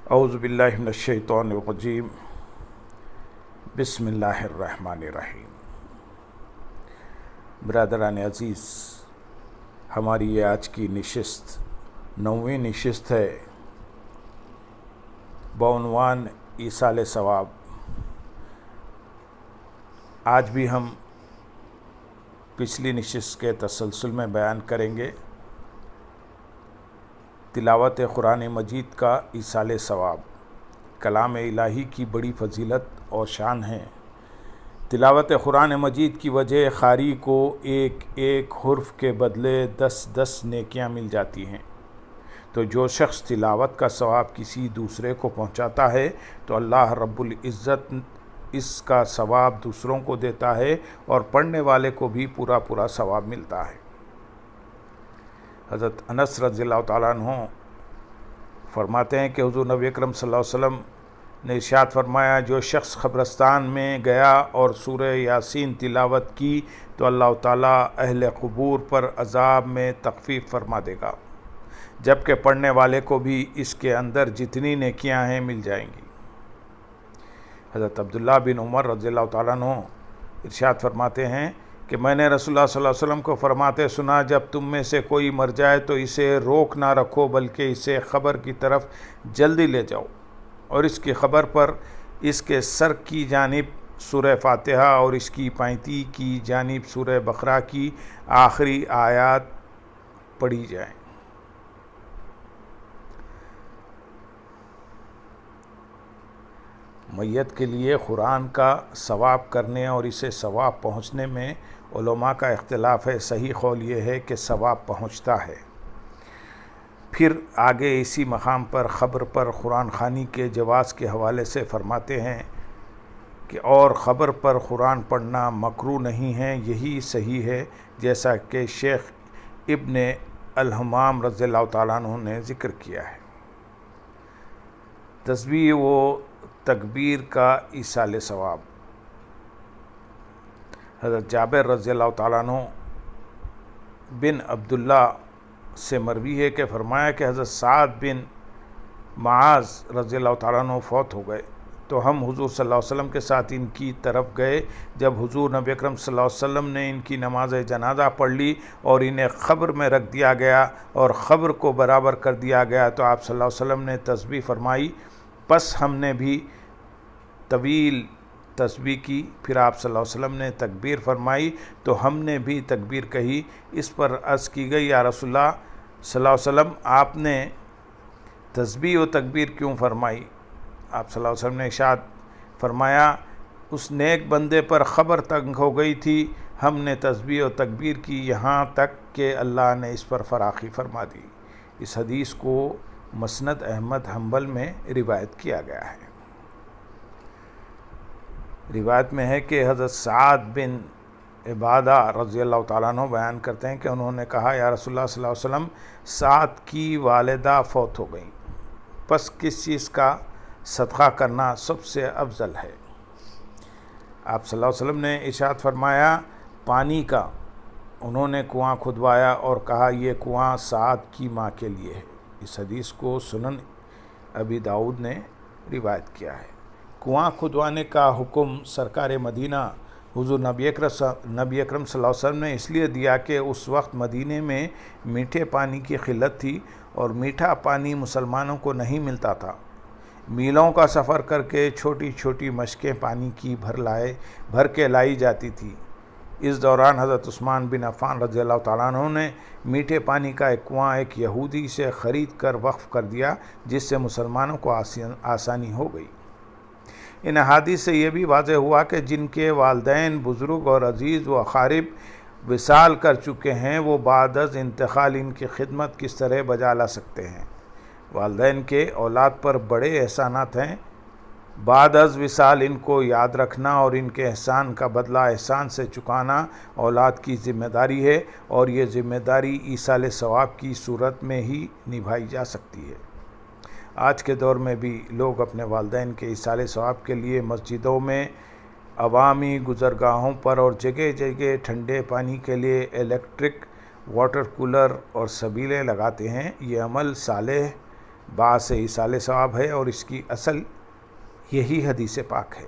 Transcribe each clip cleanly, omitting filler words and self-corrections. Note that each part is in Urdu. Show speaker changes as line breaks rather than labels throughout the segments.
اعوذ باللہ من الشیطان الرجیم بسم اللہ الرحمن الرحیم۔ برادران عزیز، ہماری یہ آج کی نشست 9ویں نشست ہے بعنوان ایصال ثواب۔ آج بھی ہم پچھلی نشست کے تسلسل میں بیان کریں گے تلاوت قرآن مجید کا ایصال ثواب۔ کلام الہی کی بڑی فضیلت اور شان ہے۔ تلاوت قرآن مجید کی وجہ قاری کو ایک ایک حرف کے بدلے 10 نیکیاں مل جاتی ہیں۔ تو جو شخص تلاوت کا ثواب کسی دوسرے کو پہنچاتا ہے تو اللہ رب العزت اس کا ثواب دوسروں کو دیتا ہے اور پڑھنے والے کو بھی پورا ثواب ملتا ہے۔ حضرت انس رضی اللہ تعالیٰ عنہ فرماتے ہیں کہ حضور نبی اکرم صلی اللہ علیہ وسلم نے ارشاد فرمایا، جو شخص قبرستان میں گیا اور سورہ یاسین تلاوت کی تو اللہ تعالیٰ اہل قبور پر عذاب میں تخفیف فرما دے گا، جبکہ پڑھنے والے کو بھی اس کے اندر جتنی نیکیاں ہیں مل جائیں گی۔ حضرت عبداللہ بن عمر رضی اللہ تعالیٰ عنہ ارشاد فرماتے ہیں کہ میں نے رسول اللہ صلی اللہ علیہ وسلم کو فرماتے سنا، جب تم میں سے کوئی مر جائے تو اسے روک نہ رکھو بلکہ اسے قبر کی طرف جلدی لے جاؤ اور اس کی قبر پر اس کے سر کی جانب سورہ فاتحہ اور اس کی پائنتی کی جانب سورہ بقرہ کی آخری آیات پڑھی جائیں۔ میت کے لیے قرآن کا ثواب کرنے اور اسے ثواب پہنچنے میں علماء کا اختلاف ہے۔ صحیح قول یہ ہے کہ ثواب پہنچتا ہے۔ پھر آگے اسی مقام پر قبر پر قرآن خوانی کے جواز کے حوالے سے فرماتے ہیں کہ اور قبر پر قرآن پڑھنا مکروہ نہیں ہے، یہی صحیح ہے، جیسا کہ شیخ ابن الحمام رضی اللہ تعالیٰ عنہ نے ذکر کیا ہے۔ تسبیح و تکبیر کا ایصال ثواب۔ حضرت جابر رضی اللہ تعالیٰ عنہ بن عبداللہ سے مروی ہے کہ فرمایا کہ حضرت سعد بن معاذ رضی اللہ تعالیٰ عنہ فوت ہو گئے تو ہم حضور صلی اللہ علیہ وسلم کے ساتھ ان کی طرف گئے۔ جب حضور نبی اکرم صلی اللہ علیہ وسلم نے ان کی نماز جنازہ پڑھ لی اور انہیں قبر میں رکھ دیا گیا اور قبر کو برابر کر دیا گیا تو آپ صلی اللہ علیہ وسلم نے تسبیح فرمائی، پس ہم نے بھی طویل تسبیح کی، پھر آپ صلی اللہ علیہ وسلم نے تکبیر فرمائی تو ہم نے بھی تکبیر کہی۔ اس پر عرض کی گئی، یا رسول اللہ صلی اللہ علیہ وسلم، آپ نے تسبیح و تکبیر کیوں فرمائی؟ آپ صلی اللہ علیہ وسلم نے ارشاد فرمایا، اس نیک بندے پر قبر تنگ ہو گئی تھی، ہم نے تسبیح و تکبیر کی یہاں تک کہ اللہ نے اس پر فراخی فرما دی۔ اس حدیث کو مسند احمد حنبل میں روایت کیا گیا ہے۔ روایت میں ہے کہ حضرت سعد بن عبادہ رضی اللہ تعالیٰ عنہ بیان کرتے ہیں کہ انہوں نے کہا، یا رسول اللہ صلی اللہ علیہ وسلم، سعد کی والدہ فوت ہو گئیں، پس کس چیز کا صدقہ کرنا سب سے افضل ہے؟ آپ صلی اللہ علیہ وسلم نے ارشاد فرمایا، پانی کا۔ انہوں نے کنواں کھدوایا اور کہا، یہ کنواں سعد کی ماں کے لیے ہے۔ اس حدیث کو سنن ابی داؤد نے روایت کیا ہے۔ کنواں کھدوانے کا حکم سرکار مدینہ حضور نبی اکرم صلی اللہ علیہ وسلم نے اس لیے دیا کہ اس وقت مدینے میں میٹھے پانی کی قلت تھی اور میٹھا پانی مسلمانوں کو نہیں ملتا تھا۔ میلوں کا سفر کر کے چھوٹی چھوٹی مشکیں پانی کی بھر کے لائی جاتی تھی۔ اس دوران حضرت عثمان بن عفان رضی اللہ تعالیٰ عنہ نے میٹھے پانی کا ایک کنواں ایک یہودی سے خرید کر وقف کر دیا، جس سے مسلمانوں کو آسانی ہو گئی۔ ان احادیث سے یہ بھی واضح ہوا کہ جن کے والدین، بزرگ اور عزیز و اقارب وصال کر چکے ہیں، وہ بعد از انتقال ان کی خدمت کس طرح بجا لا سکتے ہیں۔ والدین کے اولاد پر بڑے احسانات ہیں، بعد از وصال ان کو یاد رکھنا اور ان کے احسان کا بدلہ احسان سے چکانا اولاد کی ذمہ داری ہے، اور یہ ذمہ داری ایصال ثواب کی صورت میں ہی نبھائی جا سکتی ہے۔ آج کے دور میں بھی لوگ اپنے والدین کے ایصال ثواب کے لیے مسجدوں میں، عوامی گزرگاہوں پر اور جگہ جگہ ٹھنڈے پانی کے لیے الیکٹرک واٹر کولر اور سبیلیں لگاتے ہیں۔ یہ عمل صالح بعض سے ایصال ثواب ہے، اور اس کی اصل یہی حدیث پاک ہے۔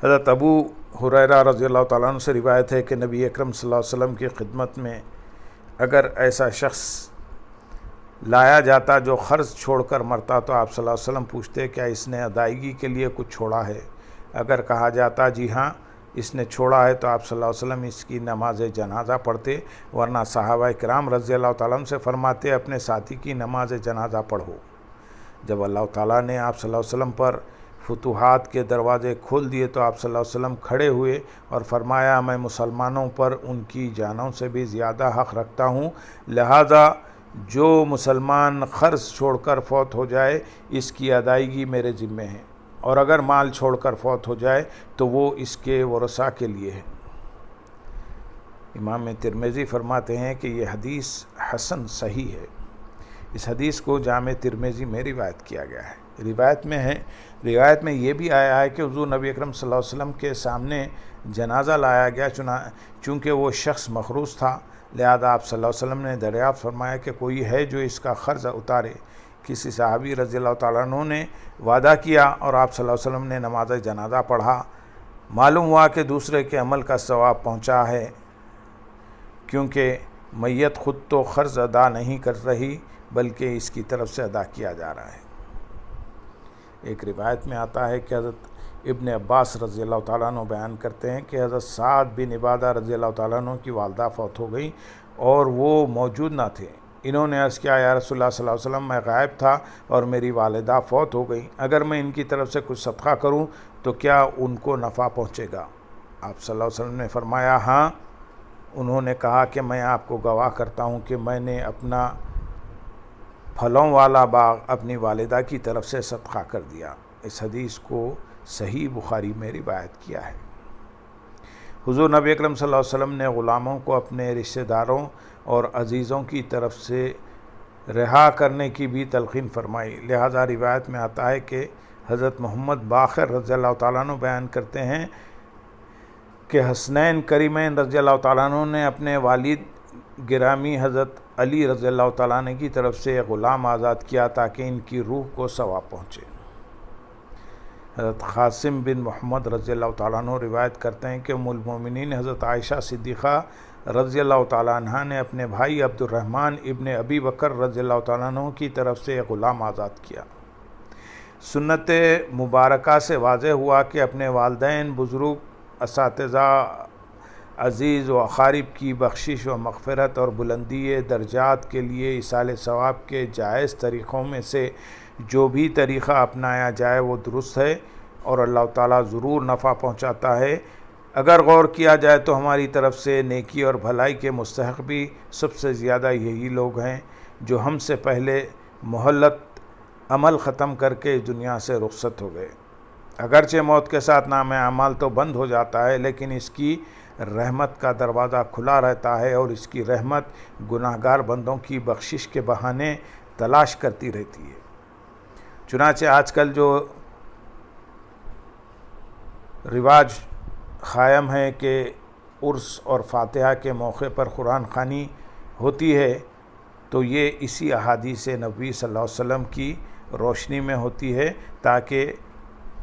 حضرت ابو ہریرہ رضی اللہ تعالیٰ عنہ سے روایت ہے کہ نبی اکرم صلی اللہ علیہ وسلم کی خدمت میں اگر ایسا شخص لایا جاتا جو قرض چھوڑ کر مرتا تو آپ صلی اللہ علیہ وسلم پوچھتے کیا اس نے ادائیگی کے لیے کچھ چھوڑا ہے؟ اگر کہا جاتا جی ہاں اس نے چھوڑا ہے تو آپ صلی اللہ علیہ وسلم اس کی نماز جنازہ پڑھتے، ورنہ صحابہ کرام رضی اللہ تعالیٰ عنہ سے فرماتے اپنے ساتھی کی نماز جنازہ پڑھو۔ جب اللہ تعالیٰ نے آپ صلی اللہ علیہ وسلم پر فتوحات کے دروازے کھول دیے تو آپ صلی اللہ علیہ وسلم کھڑے ہوئے اور فرمایا میں مسلمانوں پر ان کی جانوں سے بھی زیادہ حق رکھتا ہوں، لہذا جو مسلمان قرض چھوڑ کر فوت ہو جائے اس کی ادائیگی میرے ذمے ہے، اور اگر مال چھوڑ کر فوت ہو جائے تو وہ اس کے ورثاء کے لیے ہے۔ امام ترمذی فرماتے ہیں کہ یہ حدیث حسن صحیح ہے۔ اس حدیث کو جامع ترمذی میں روایت کیا گیا ہے۔ روایت میں یہ بھی آیا ہے کہ حضور نبی اکرم صلی اللہ علیہ وسلم کے سامنے جنازہ لایا گیا، چونکہ وہ شخص مخروص تھا، لہذا آپ صلی اللہ علیہ وسلم نے دریافت فرمایا کہ کوئی ہے جو اس کا قرض اتارے؟ کسی صحابی رضی اللہ تعالیٰ عنہ نے وعدہ کیا اور آپ صلی اللہ علیہ وسلم نے نماز جنازہ پڑھا۔ معلوم ہوا کہ دوسرے کے عمل کا ثواب پہنچا ہے، کیونکہ میت خود تو قرض ادا نہیں کر رہی بلکہ اس کی طرف سے ادا کیا جا رہا ہے۔ ایک روایت میں آتا ہے کہ حضرت ابن عباس رضی اللہ تعالیٰ عنہ بیان کرتے ہیں کہ حضرت سعد بن عبادہ رضی اللہ تعالیٰ عنہ کی والدہ فوت ہو گئی اور وہ موجود نہ تھے۔ انہوں نے عرض کیا یا رسول اللہ صلی اللہ علیہ وسلم میں غائب تھا اور میری والدہ فوت ہو گئی، اگر میں ان کی طرف سے کچھ صدقہ کروں تو کیا ان کو نفع پہنچے گا؟ آپ صلی اللہ علیہ وسلم نے فرمایا ہاں۔ انہوں نے کہا کہ میں آپ کو گواہ کرتا ہوں کہ میں نے اپنا پھلوں والا باغ اپنی والدہ کی طرف سے صدقہ کر دیا۔ اس حدیث کو صحیح بخاری میں روایت کیا ہے۔ حضور نبی اکرم صلی اللہ علیہ وسلم نے غلاموں کو اپنے رشتہ داروں اور عزیزوں کی طرف سے رہا کرنے کی بھی تلقین فرمائی، لہذا روایت میں آتا ہے کہ حضرت محمد باقر رضی اللہ تعالیٰ عنہ بیان کرتے ہیں کہ حسنین کریمین رضی اللہ تعالیٰ عنہ نے اپنے والد گرامی حضرت علی رضی اللہ تعالیٰ عنہ کی طرف سے غلام آزاد کیا تاکہ ان کی روح کو ثواب پہنچے۔ حضرت قاسم بن محمد رضی اللہ تعالیٰ عنہ روایت کرتے ہیں کہ ام المومنین حضرت عائشہ صدیقہ رضی اللہ تعالیٰ عنہ نے اپنے بھائی عبد الرحمن ابن ابی بکر رضی اللہ تعالیٰ عنہ کی طرف سے غلام آزاد کیا۔ سنت مبارکہ سے واضح ہوا کہ اپنے والدین، بزرگ، اساتذہ، عزیز و اقارب کی بخشش و مغفرت اور بلندی درجات کے لیے ایصال ثواب کے جائز طریقوں میں سے جو بھی طریقہ اپنایا جائے وہ درست ہے اور اللہ تعالیٰ ضرور نفع پہنچاتا ہے۔ اگر غور کیا جائے تو ہماری طرف سے نیکی اور بھلائی کے مستحق بھی سب سے زیادہ یہی لوگ ہیں جو ہم سے پہلے مہلت عمل ختم کر کے اس دنیا سے رخصت ہو گئے۔ اگرچہ موت کے ساتھ نام اعمال تو بند ہو جاتا ہے، لیکن اس کی رحمت کا دروازہ کھلا رہتا ہے اور اس کی رحمت گناہگار بندوں کی بخشش کے بہانے تلاش کرتی رہتی ہے۔ چنانچہ آج کل جو رواج قائم ہے کہ عرس اور فاتحہ کے موقع پر قرآن خوانی ہوتی ہے، تو یہ اسی احادیث نبوی صلی اللہ علیہ وسلم کی روشنی میں ہوتی ہے تاکہ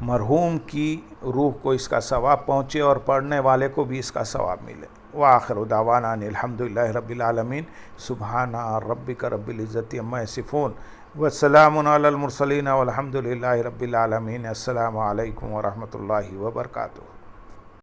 مرحوم کی روح کو اس کا ثواب پہنچے اور پڑھنے والے کو بھی اس کا ثواب ملے۔ وآخر دعوانا ان الحمدللہ رب العالمین، سبحان ربک رب العزت عما یصفون والسلام علی المرسلین والحمدللہ رب العالمین۔ السلام علیکم ورحمۃ اللہ وبرکاتہ۔